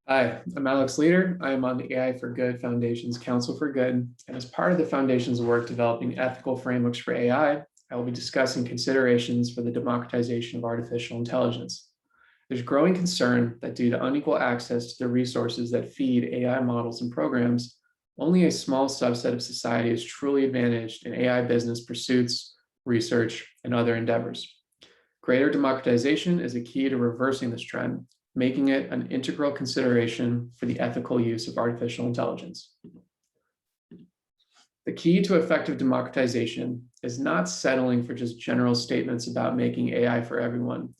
Hi, I'm Alex Leader. I'm on the AI for Good Foundation's Council for Good. And as part of the Foundation's work developing ethical frameworks for AI, I will be discussing considerations for the democratization of artificial intelligence. There's growing concern that due to unequal access to the resources that feed AI models and programs, only a small subset of society is truly advantaged in AI business pursuits, research, and other endeavors. Greater democratization is a key to reversing this trend, making it an integral consideration for the ethical use of artificial intelligence. The key to effective democratization is not settling for just general statements about making AI for everyone,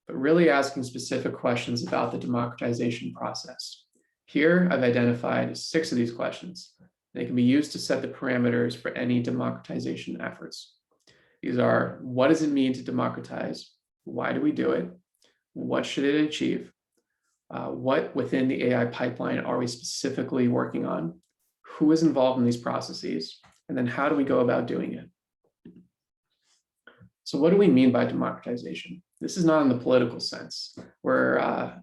but really asking specific questions about the democratization process. Here, I've identified 6 of these questions. They can be used to set the parameters for any democratization efforts. These are: what does it mean to democratize? Why do we do it? What should it achieve? What within the AI pipeline are we specifically working on? Who is involved in these processes? And then how do we go about doing it? So what do we mean by democratization? This is not in the political sense. We're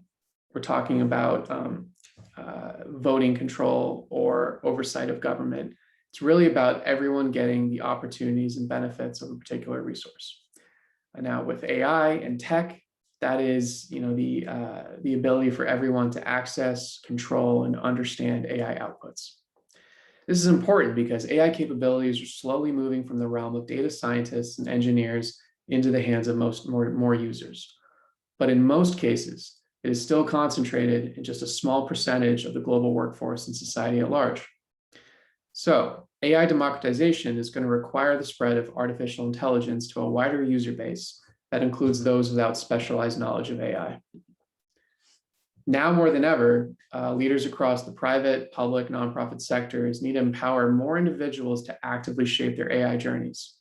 talking about voting control or oversight of government. It's really about everyone getting the opportunities and benefits of a particular resource. And now with AI and tech, that is, the ability for everyone to access, control, and understand AI outputs. This is important because AI capabilities are slowly moving from the realm of data scientists and engineers into the hands of more users. But in most cases, it is still concentrated in just a small percentage of the global workforce and society at large. So AI democratization is going to require the spread of artificial intelligence to a wider user base that includes those without specialized knowledge of AI. Now more than ever, leaders across the private, public, nonprofit sectors need to empower more individuals to actively shape their AI journeys.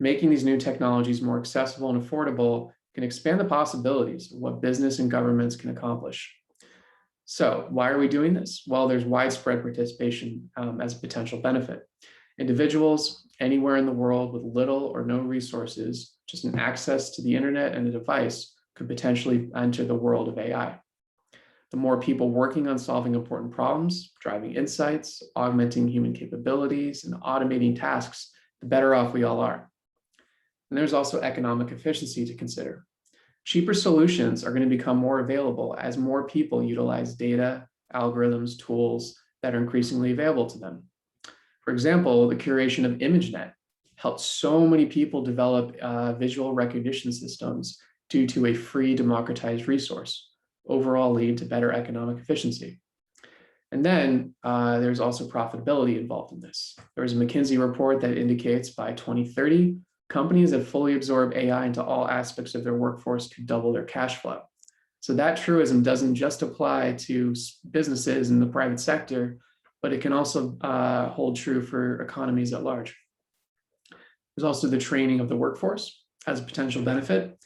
Making these new technologies more accessible and affordable can expand the possibilities of what business and governments can accomplish. So why are we doing this? Well, there's widespread participation as a potential benefit. Individuals anywhere in the world with little or no resources, just an access to the internet and a device, could potentially enter the world of AI. The more people working on solving important problems, driving insights, augmenting human capabilities, and automating tasks, the better off we all are. And there's also economic efficiency to consider. Cheaper solutions are going to become more available as more people utilize data, algorithms, tools that are increasingly available to them. For example, the curation of ImageNet helped so many people develop visual recognition systems due to a free democratized resource, overall lead to better economic efficiency. And then there's also profitability involved in this. There was a McKinsey report that indicates by 2030, companies that fully absorb AI into all aspects of their workforce could double their cash flow. So that truism doesn't just apply to businesses in the private sector, but it can also hold true for economies at large. There's also the training of the workforce as a potential benefit.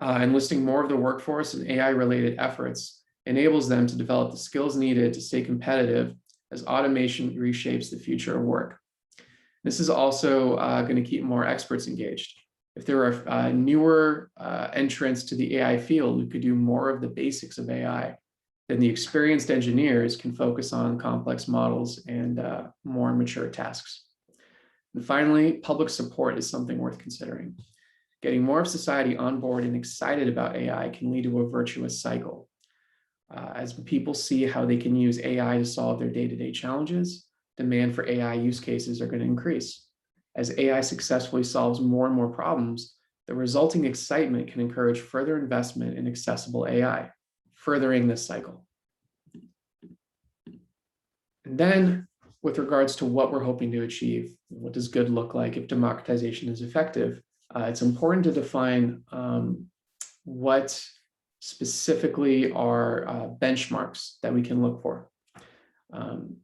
Enlisting more of the workforce in AI-related efforts enables them to develop the skills needed to stay competitive as automation reshapes the future of work. This is also going to keep more experts engaged. If there are newer entrants to the AI field who could do more of the basics of AI, then the experienced engineers can focus on complex models and more mature tasks. And finally, public support is something worth considering. Getting more of society on board and excited about AI can lead to a virtuous cycle. As people see how they can use AI to solve their day-to-day challenges, demand for AI use cases are going to increase. As AI successfully solves more and more problems, the resulting excitement can encourage further investment in accessible AI, furthering this cycle. And then, with regards to what we're hoping to achieve, what does good look like if democratization is effective? It's important to define what specifically are benchmarks that we can look for.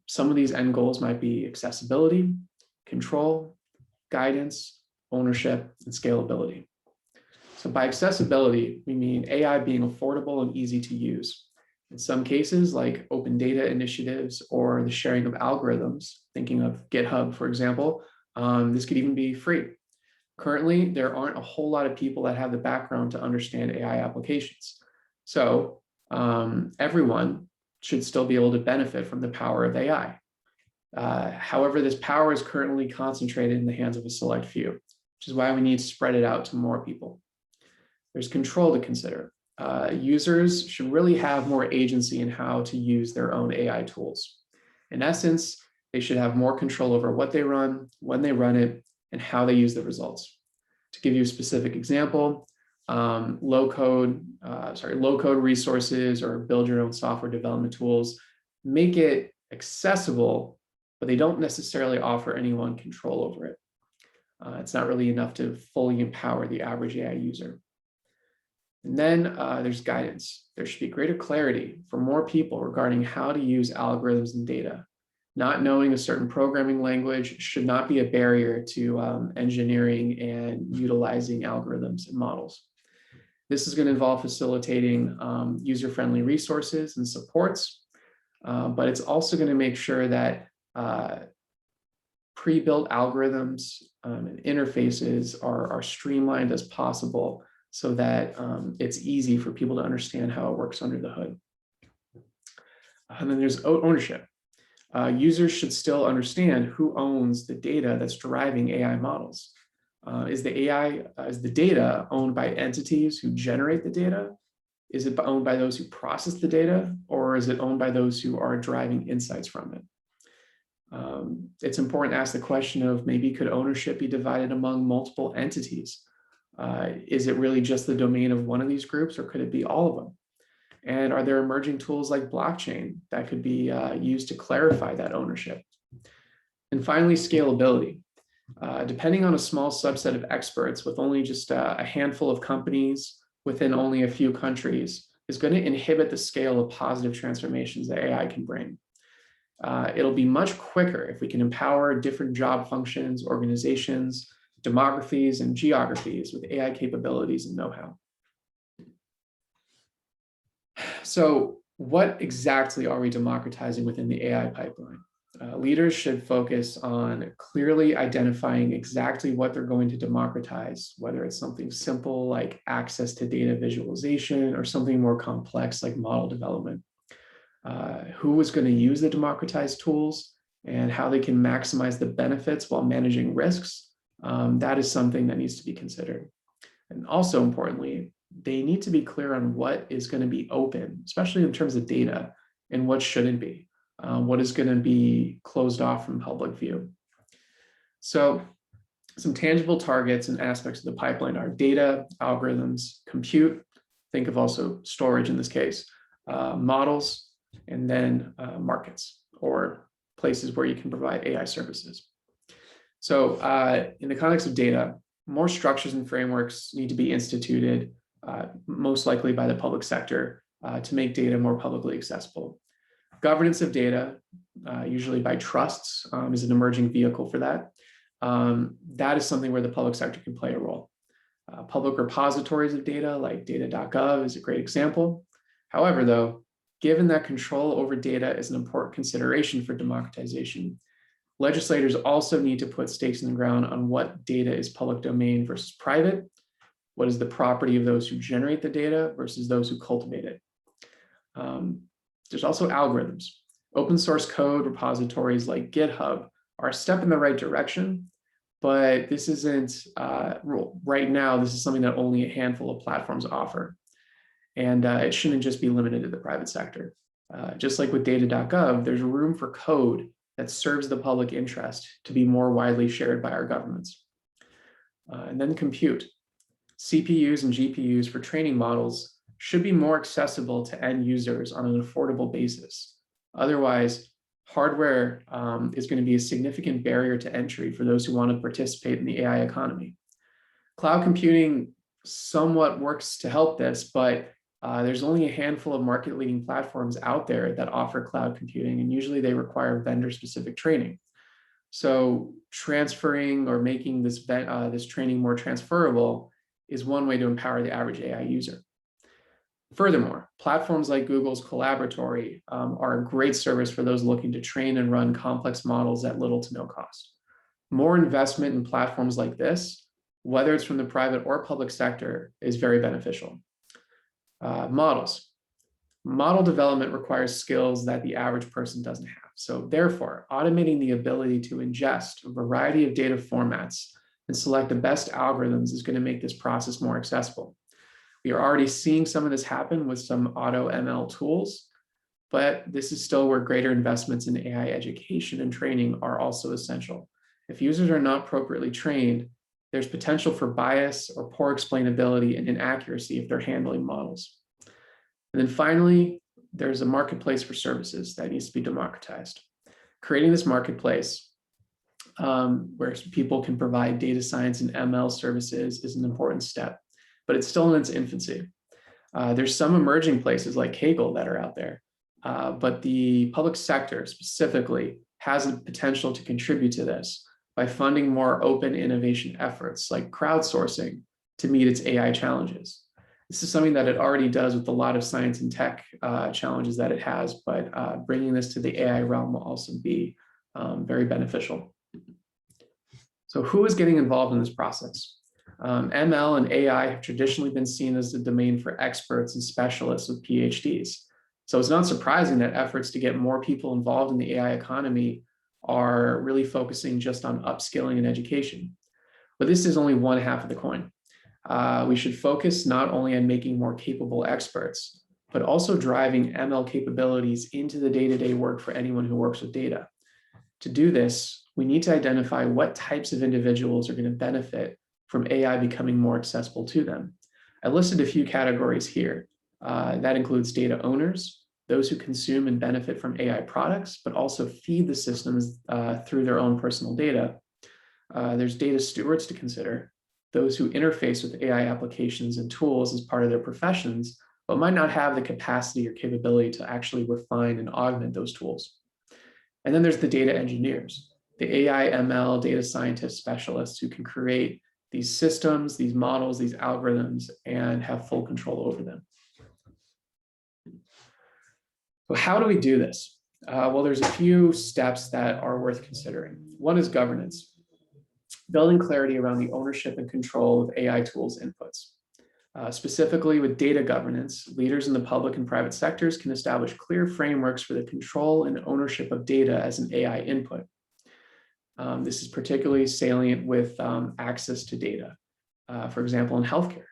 Some of these end goals might be accessibility, control, guidance, ownership, and scalability. So by accessibility, we mean AI being affordable and easy to use. In some cases, like open data initiatives or the sharing of algorithms, thinking of GitHub, for example, this could even be free. Currently, there aren't a whole lot of people that have the background to understand AI applications. So everyone should still be able to benefit from the power of AI. However, this power is currently concentrated in the hands of a select few, which is why we need to spread it out to more people. There's control to consider. Users should really have more agency in how to use their own AI tools. In essence, they should have more control over what they run, when they run it, and how they use the results. To give you a specific example, low code resources or build your own software development tools make it accessible, but they don't necessarily offer anyone control over it. It's not really enough to fully empower the average AI user. And then there's guidance. There should be greater clarity for more people regarding how to use algorithms and data. Not knowing a certain programming language should not be a barrier to engineering and utilizing algorithms and models. This is going to involve facilitating user-friendly resources and supports, but it's also going to make sure that pre-built algorithms and interfaces are streamlined as possible so that it's easy for people to understand how it works under the hood. And then there's ownership. Users should still understand who owns the data that's driving AI models. Is the data owned by entities who generate the data? Is it owned by those who process the data, or is it owned by those who are driving insights from it? It's important to ask the question of maybe could ownership be divided among multiple entities? Is it really just the domain of one of these groups, or could it be all of them? And are there emerging tools like blockchain that could be used to clarify that ownership? And finally, scalability. Depending on a small subset of experts with only just a handful of companies within only a few countries is going to inhibit the scale of positive transformations that AI can bring. It'll be much quicker if we can empower different job functions, organizations, demographies, and geographies with AI capabilities and know-how. So what exactly are we democratizing within the AI pipeline? Leaders should focus on clearly identifying exactly what they're going to democratize, whether it's something simple like access to data visualization or something more complex like model development. Who is going to use the democratized tools and how they can maximize the benefits while managing risks. That is something that needs to be considered. And also importantly, they need to be clear on what is going to be open, especially in terms of data, and what shouldn't be, what is going to be closed off from public view. So some tangible targets and aspects of the pipeline are data, algorithms, compute, think of also storage in this case, models, and then markets or places where you can provide AI services. So in the context of data, more structures and frameworks need to be instituted, most likely by the public sector, to make data more publicly accessible. Governance of data, usually by trusts, is an emerging vehicle for that. That is something where the public sector can play a role. Public repositories of data like data.gov is a great example. However, though, given that control over data is an important consideration for democratization, legislators also need to put stakes in the ground on what data is public domain versus private, what is the property of those who generate the data versus those who cultivate it. There's also algorithms. Open source code repositories like GitHub are a step in the right direction, but this isn't, right now, this is something that only a handful of platforms offer. And it shouldn't just be limited to the private sector. Just like with data.gov, there's room for code that serves the public interest to be more widely shared by our governments. And then compute. CPUs and GPUs for training models should be more accessible to end users on an affordable basis. Otherwise, hardware is going to be a significant barrier to entry for those who want to participate in the AI economy. Cloud computing somewhat works to help this, but there's only a handful of market-leading platforms out there that offer cloud computing, and usually they require vendor-specific training. So transferring or making this training more transferable is one way to empower the average AI user. Furthermore, platforms like Google's Collaboratory are a great service for those looking to train and run complex models at little to no cost. More investment in platforms like this, whether it's from the private or public sector, is very beneficial. Models. Model development requires skills that the average person doesn't have. So therefore, automating the ability to ingest a variety of data formats and select the best algorithms is going to make this process more accessible. We are already seeing some of this happen with some auto ML tools, but this is still where greater investments in AI education and training are also essential. If users are not appropriately trained, there's potential for bias or poor explainability and inaccuracy if they're handling models. And then finally, there's a marketplace for services that needs to be democratized. Creating this marketplace where people can provide data science and ML services is an important step, but it's still in its infancy. There's some emerging places like Kaggle that are out there, but the public sector specifically has the potential to contribute to this by funding more open innovation efforts like crowdsourcing to meet its AI challenges. This is something that it already does with a lot of science and tech challenges that it has, but bringing this to the AI realm will also be very beneficial. So who is getting involved in this process? ML and AI have traditionally been seen as the domain for experts and specialists with PhDs. So it's not surprising that efforts to get more people involved in the AI economy are really focusing just on upskilling and education. But this is only one half of the coin. We should focus not only on making more capable experts, but also driving ML capabilities into the day-to-day work for anyone who works with data. To do this, we need to identify what types of individuals are going to benefit from AI becoming more accessible to them. I listed a few categories here. That includes data owners, those who consume and benefit from AI products, but also feed the systems through their own personal data. There's data stewards to consider, those who interface with AI applications and tools as part of their professions, but might not have the capacity or capability to actually refine and augment those tools. And then there's the data engineers, the AI, ML, data scientist specialists who can create these systems, these models, these algorithms, and have full control over them. So how do we do this? Well, there's a few steps that are worth considering. One is governance, building clarity around the ownership and control of AI tools inputs. Specifically with data governance, leaders in the public and private sectors can establish clear frameworks for the control and ownership of data as an AI input. This is particularly salient with access to data. For example, in healthcare,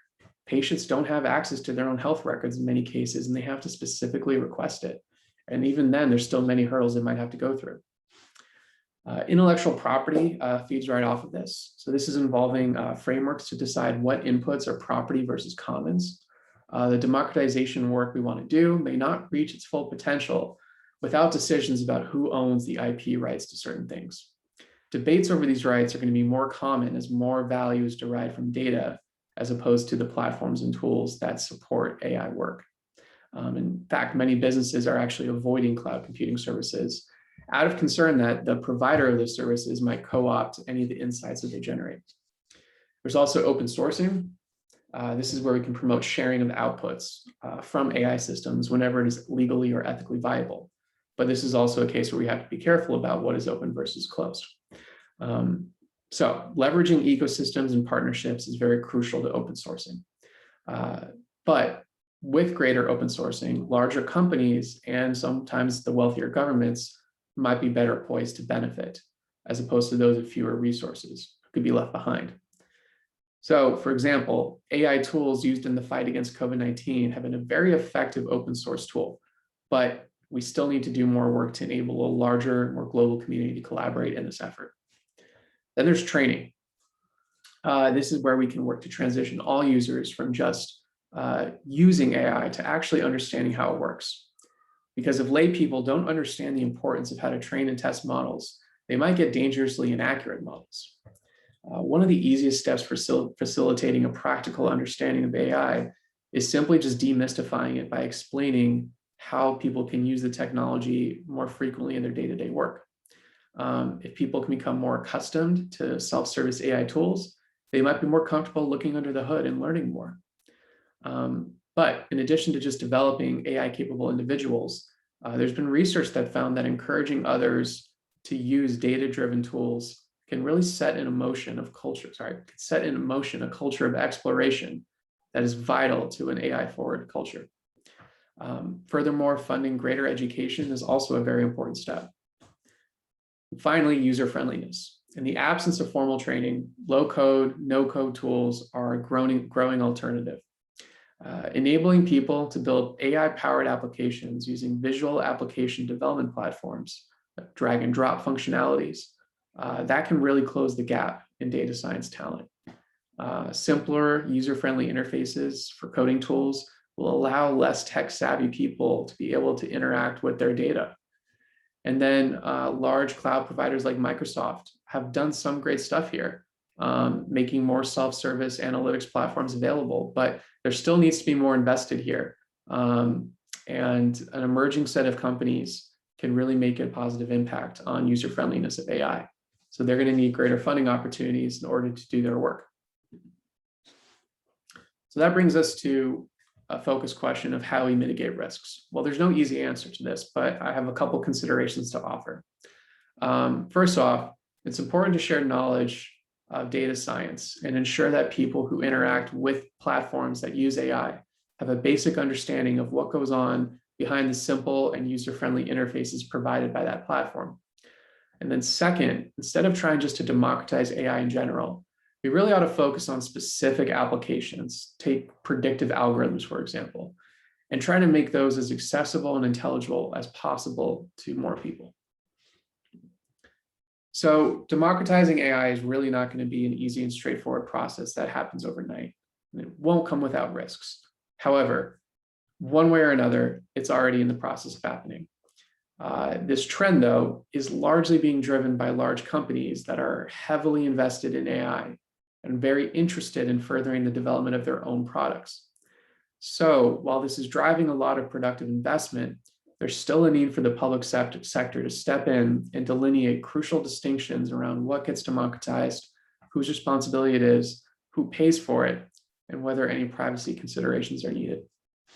patients don't have access to their own health records in many cases, and they have to specifically request it. And even then, there's still many hurdles they might have to go through. Intellectual property feeds right off of this. So this is involving frameworks to decide what inputs are property versus commons. The democratization work we want to do may not reach its full potential without decisions about who owns the IP rights to certain things. Debates over these rights are going to be more common as more value is derived from data as opposed to the platforms and tools that support AI work. In fact, many businesses are actually avoiding cloud computing services out of concern that the provider of those services might co-opt any of the insights that they generate. There's also open sourcing. This is where we can promote sharing of outputs from AI systems whenever it is legally or ethically viable. But this is also a case where we have to be careful about what is open versus closed. So leveraging ecosystems and partnerships is very crucial to open sourcing. But with greater open sourcing, larger companies and sometimes the wealthier governments might be better poised to benefit, as opposed to those with fewer resources who could be left behind. So, for example, AI tools used in the fight against COVID-19 have been a very effective open source tool, but we still need to do more work to enable a larger, more global community to collaborate in this effort. Then there's training. This is where we can work to transition all users from just using AI to actually understanding how it works. Because if lay people don't understand the importance of how to train and test models, they might get dangerously inaccurate models. One of the easiest steps for facilitating a practical understanding of AI is simply just demystifying it by explaining how people can use the technology more frequently in their day-to-day work. If people can become more accustomed to self-service AI tools, they might be more comfortable looking under the hood and learning more. But in addition to just developing AI-capable individuals, there's been research that found that encouraging others to use data-driven tools can really set in motion a culture of exploration that is vital to an AI-forward culture. Furthermore, funding greater education is also a very important step. And finally, user friendliness. In the absence of formal training, low code, no code tools are a growing alternative. Enabling people to build AI-powered applications using visual application development platforms, drag and drop functionalities, that can really close the gap in data science talent. Simpler, user-friendly interfaces for coding tools will allow less tech-savvy people to be able to interact with their data. And then large cloud providers like Microsoft have done some great stuff here, making more self-service analytics platforms available, but there still needs to be more invested here. And an emerging set of companies can really make a positive impact on user friendliness of AI. So they're going to need greater funding opportunities in order to do their work. So that brings us to a focus question of how we mitigate risks. Well, there's no easy answer to this, but I have a couple considerations to offer. First off, it's important to share knowledge of data science and ensure that people who interact with platforms that use AI have a basic understanding of what goes on behind the simple and user-friendly interfaces provided by that platform. And then second, instead of trying just to democratize AI in general, we really ought to focus on specific applications, take predictive algorithms, for example, and try to make those as accessible and intelligible as possible to more people. So democratizing AI is really not going to be an easy and straightforward process that happens overnight. It won't come without risks. However, one way or another, it's already in the process of happening. This trend, though, is largely being driven by large companies that are heavily invested in AI and very interested in furthering the development of their own products. So while this is driving a lot of productive investment, there's still a need for the public sector to step in and delineate crucial distinctions around what gets democratized, whose responsibility it is, who pays for it, and whether any privacy considerations are needed.